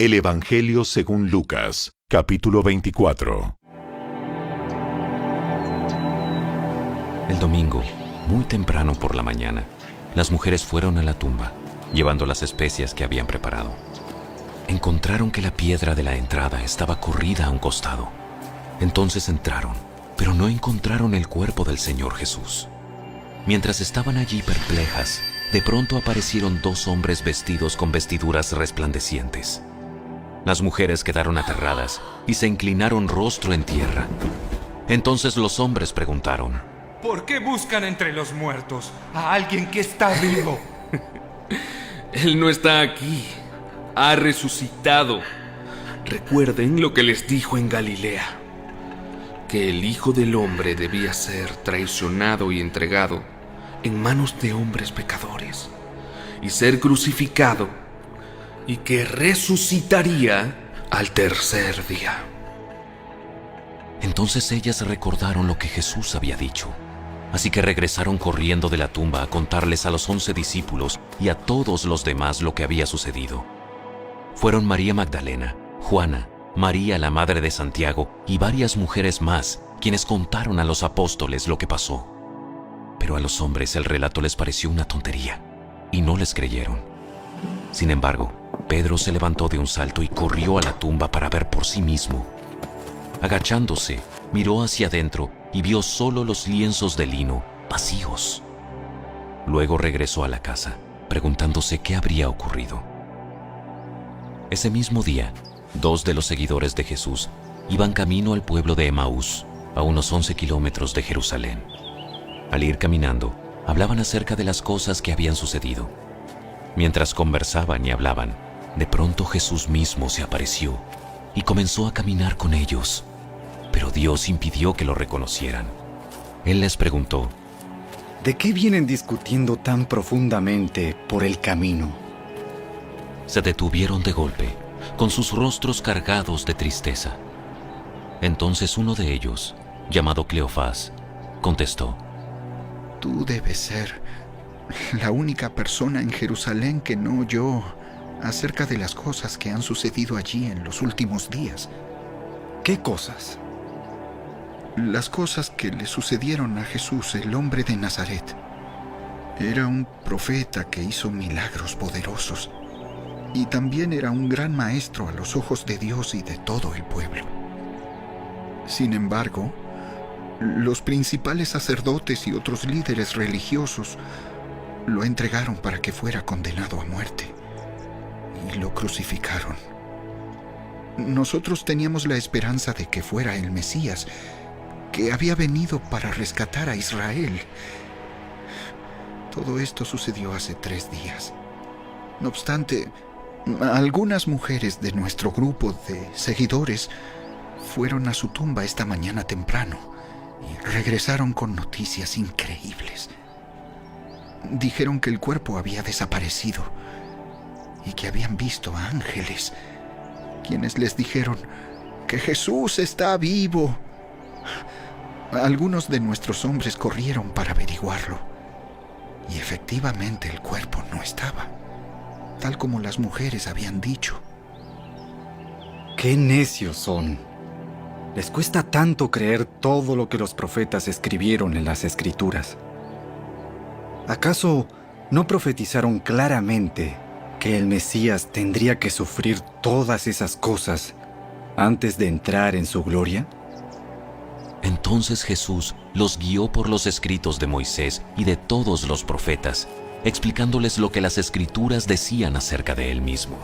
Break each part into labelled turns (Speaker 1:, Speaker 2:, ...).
Speaker 1: El Evangelio según Lucas, capítulo 24.
Speaker 2: El domingo, muy temprano por la mañana, las mujeres fueron a la tumba, llevando las especias que habían preparado. Encontraron que la piedra de la entrada estaba corrida a un costado. Entonces entraron, pero no encontraron el cuerpo del Señor Jesús. Mientras estaban allí perplejas, de pronto aparecieron dos hombres vestidos con vestiduras resplandecientes. Las mujeres quedaron aterradas y se inclinaron rostro en tierra. Entonces los hombres preguntaron:
Speaker 3: ¿por qué buscan entre los muertos a alguien que está vivo?
Speaker 4: Él no está aquí. Ha resucitado. Recuerden lo que les dijo en Galilea: que el Hijo del Hombre debía ser traicionado y entregado en manos de hombres pecadores, y ser crucificado, y que resucitaría al tercer día.
Speaker 2: Entonces ellas recordaron lo que Jesús había dicho. Así que regresaron corriendo de la tumba a contarles a los 11 discípulos y a todos los demás lo que había sucedido. Fueron María Magdalena, Juana, María la madre de Santiago y varias mujeres más quienes contaron a los apóstoles lo que pasó. Pero a los hombres el relato les pareció una tontería y no les creyeron. Sin embargo, Pedro se levantó de un salto y corrió a la tumba para ver por sí mismo. Agachándose, miró hacia adentro y vio solo los lienzos de lino vacíos. Luego regresó a la casa, preguntándose qué habría ocurrido. Ese mismo día, dos de los seguidores de Jesús iban camino al pueblo de Emaús, a unos 11 kilómetros de Jerusalén. Al ir caminando, hablaban acerca de las cosas que habían sucedido. Mientras conversaban y hablaban, de pronto Jesús mismo se apareció y comenzó a caminar con ellos. Pero Dios impidió que lo reconocieran. Él les preguntó:
Speaker 5: ¿de qué vienen discutiendo tan profundamente por el camino?
Speaker 2: Se detuvieron de golpe, con sus rostros cargados de tristeza. Entonces uno de ellos, llamado Cleofás, contestó:
Speaker 6: tú debes ser la única persona en Jerusalén que no oyó acerca de las cosas que han sucedido allí en los últimos días.
Speaker 5: ¿Qué cosas?
Speaker 6: Las cosas que le sucedieron a Jesús, el hombre de Nazaret. Era un profeta que hizo milagros poderosos, y también era un gran maestro a los ojos de Dios y de todo el pueblo. Sin embargo, los principales sacerdotes y otros líderes religiosos lo entregaron para que fuera condenado a muerte y lo crucificaron. Nosotros teníamos la esperanza de que fuera el Mesías, que había venido para rescatar a Israel. Todo esto sucedió hace 3 días. No obstante, algunas mujeres de nuestro grupo de seguidores fueron a su tumba esta mañana temprano y regresaron con noticias increíbles. Dijeron que el cuerpo había desaparecido y que habían visto ángeles, quienes les dijeron que Jesús está vivo. Algunos de nuestros hombres corrieron para averiguarlo, y efectivamente el cuerpo no estaba, tal como las mujeres habían dicho.
Speaker 5: ¡Qué necios son! Les cuesta tanto creer todo lo que los profetas escribieron en las Escrituras. ¿Acaso no profetizaron claramente que el Mesías tendría que sufrir todas esas cosas antes de entrar en su gloria?
Speaker 2: Entonces Jesús los guió por los escritos de Moisés y de todos los profetas, explicándoles lo que las Escrituras decían acerca de él mismo.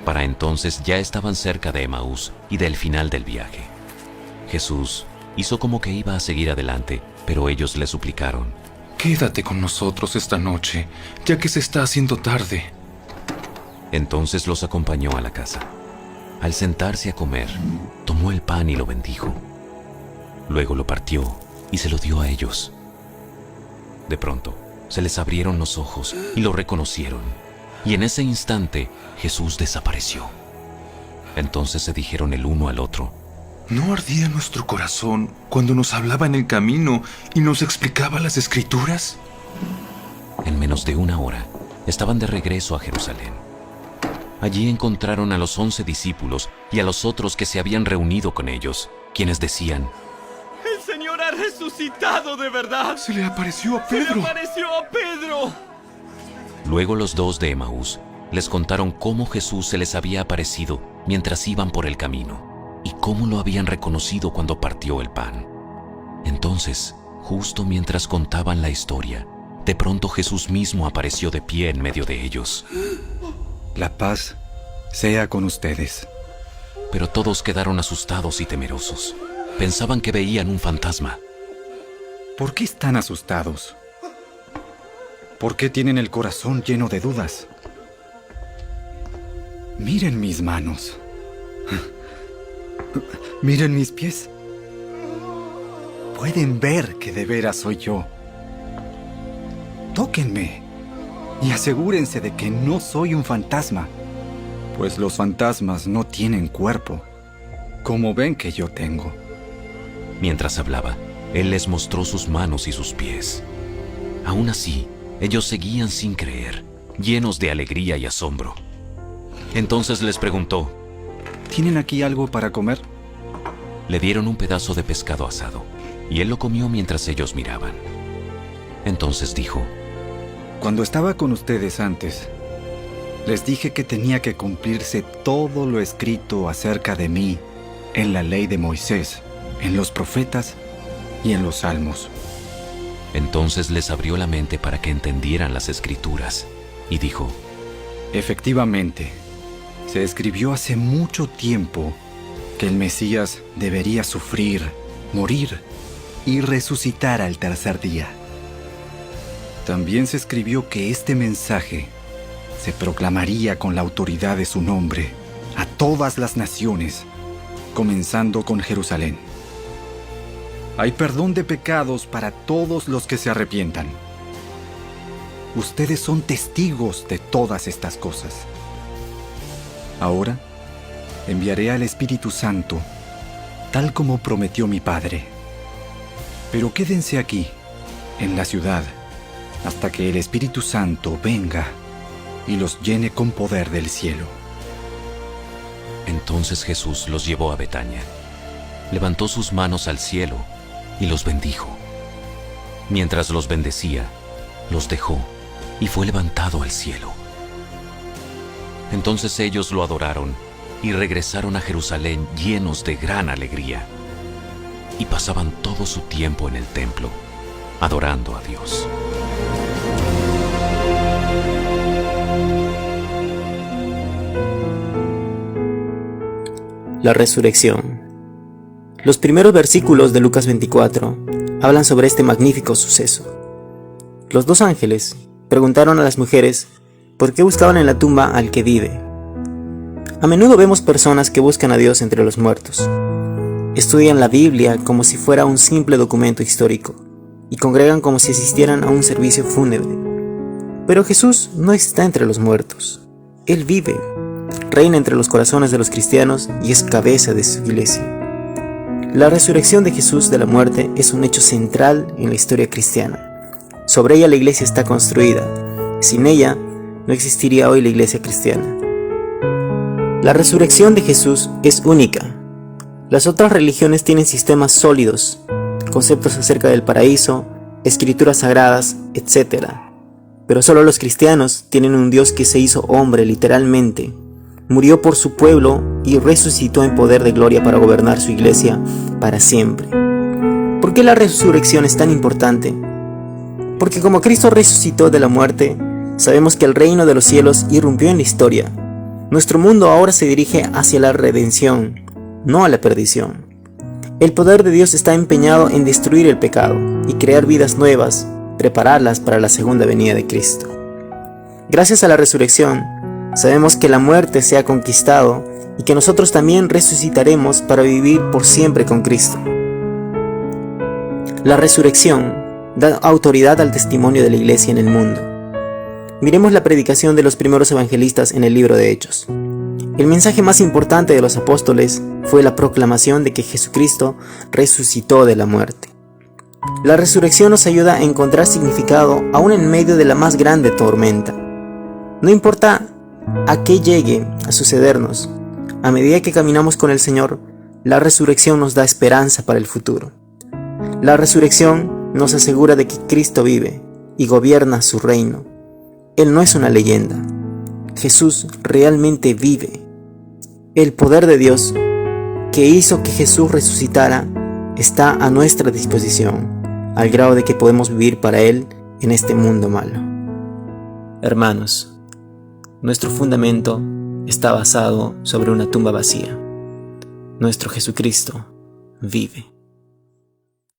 Speaker 2: Para entonces ya estaban cerca de Emaús y del final del viaje. Jesús hizo como que iba a seguir adelante, pero ellos le suplicaron:
Speaker 4: quédate con nosotros esta noche, ya que se está haciendo tarde.
Speaker 2: Entonces los acompañó a la casa. Al sentarse a comer, tomó el pan y lo bendijo. Luego lo partió y se lo dio a ellos. De pronto, se les abrieron los ojos y lo reconocieron. Y en ese instante, Jesús desapareció. Entonces se dijeron el uno al otro:
Speaker 4: ¿no ardía nuestro corazón cuando nos hablaba en el camino y nos explicaba las Escrituras?
Speaker 2: En menos de una hora, estaban de regreso a Jerusalén. Allí encontraron a los 11 discípulos y a los otros que se habían reunido con ellos, quienes decían:
Speaker 7: ¡El Señor ha resucitado de verdad!
Speaker 3: Se le apareció a
Speaker 7: ¡Se
Speaker 3: Pedro.
Speaker 7: le apareció a Pedro!
Speaker 2: Luego los dos de Emaús les contaron cómo Jesús se les había aparecido mientras iban por el camino y cómo lo habían reconocido cuando partió el pan. Entonces, justo mientras contaban la historia, de pronto Jesús mismo apareció de pie en medio de ellos.
Speaker 5: La paz sea con ustedes.
Speaker 2: Pero todos quedaron asustados y temerosos. Pensaban que veían un fantasma.
Speaker 5: ¿Por qué están asustados? ¿Por qué tienen el corazón lleno de dudas? Miren mis manos. Miren mis pies. Pueden ver que de veras soy yo. Tóquenme y asegúrense de que no soy un fantasma, pues los fantasmas no tienen cuerpo, como ven que yo tengo.
Speaker 2: Mientras hablaba, Él les mostró sus manos y sus pies. Aún así, ellos seguían sin creer, llenos de alegría y asombro. Entonces les preguntó:
Speaker 5: ¿Tienen aquí algo para comer?
Speaker 2: Le dieron un pedazo de pescado asado, y Él lo comió mientras ellos miraban. Entonces dijo:
Speaker 5: Cuando estaba con ustedes antes, les dije que tenía que cumplirse todo lo escrito acerca de mí en la ley de Moisés, en los profetas y en los salmos.
Speaker 2: Entonces les abrió la mente para que entendieran las Escrituras, y dijo:
Speaker 5: Efectivamente, se escribió hace mucho tiempo que el Mesías debería sufrir, morir y resucitar al tercer día. También se escribió que este mensaje se proclamaría con la autoridad de su nombre a todas las naciones, comenzando con Jerusalén. Hay perdón de pecados para todos los que se arrepientan. Ustedes son testigos de todas estas cosas. Ahora enviaré al Espíritu Santo, tal como prometió mi Padre. Pero quédense aquí, en la ciudad, hasta que el Espíritu Santo venga y los llene con poder del cielo.
Speaker 2: Entonces Jesús los llevó a Betania. Levantó sus manos al cielo y los bendijo. Mientras los bendecía, los dejó y fue levantado al cielo. Entonces ellos lo adoraron y regresaron a Jerusalén llenos de gran alegría. Y pasaban todo su tiempo en el templo, adorando a Dios.
Speaker 8: La resurrección. Los primeros versículos de Lucas 24 hablan sobre este magnífico suceso. Los dos ángeles preguntaron a las mujeres por qué buscaban en la tumba al que vive. A menudo vemos personas que buscan a Dios entre los muertos. Estudian la Biblia como si fuera un simple documento histórico y congregan como si asistieran a un servicio fúnebre. Pero Jesús no está entre los muertos. Él vive, reina entre los corazones de los cristianos y es cabeza de su iglesia. La resurrección de Jesús de la muerte es un hecho central en la historia cristiana. Sobre ella la iglesia está construida. Sin ella no existiría hoy la iglesia cristiana. La resurrección de Jesús es única. Las otras religiones tienen sistemas sólidos, conceptos acerca del paraíso, escrituras sagradas, etc. Pero solo los cristianos tienen un Dios que se hizo hombre literalmente, murió por su pueblo y resucitó en poder de gloria para gobernar su iglesia para siempre. ¿Por qué la resurrección es tan importante? Porque como Cristo resucitó de la muerte, sabemos que el reino de los cielos irrumpió en la historia. Nuestro mundo ahora se dirige hacia la redención, no a la perdición. El poder de Dios está empeñado en destruir el pecado y crear vidas nuevas, prepararlas para la segunda venida de Cristo. Gracias a la resurrección, sabemos que la muerte se ha conquistado y que nosotros también resucitaremos para vivir por siempre con Cristo. La resurrección da autoridad al testimonio de la iglesia en el mundo. Miremos la predicación de los primeros evangelistas en el libro de Hechos. El mensaje más importante de los apóstoles fue la proclamación de que Jesucristo resucitó de la muerte. La resurrección nos ayuda a encontrar significado aún en medio de la más grande tormenta. No importa a que llegue a sucedernos, a medida que caminamos con el Señor, la resurrección nos da esperanza para el futuro. La resurrección nos asegura de que Cristo vive y gobierna su reino. Él no es una leyenda. Jesús realmente vive. El poder de Dios que hizo que Jesús resucitara está a nuestra disposición, al grado de que podemos vivir para Él en este mundo malo. Hermanos, nuestro fundamento está basado sobre una tumba vacía. Nuestro Jesucristo vive.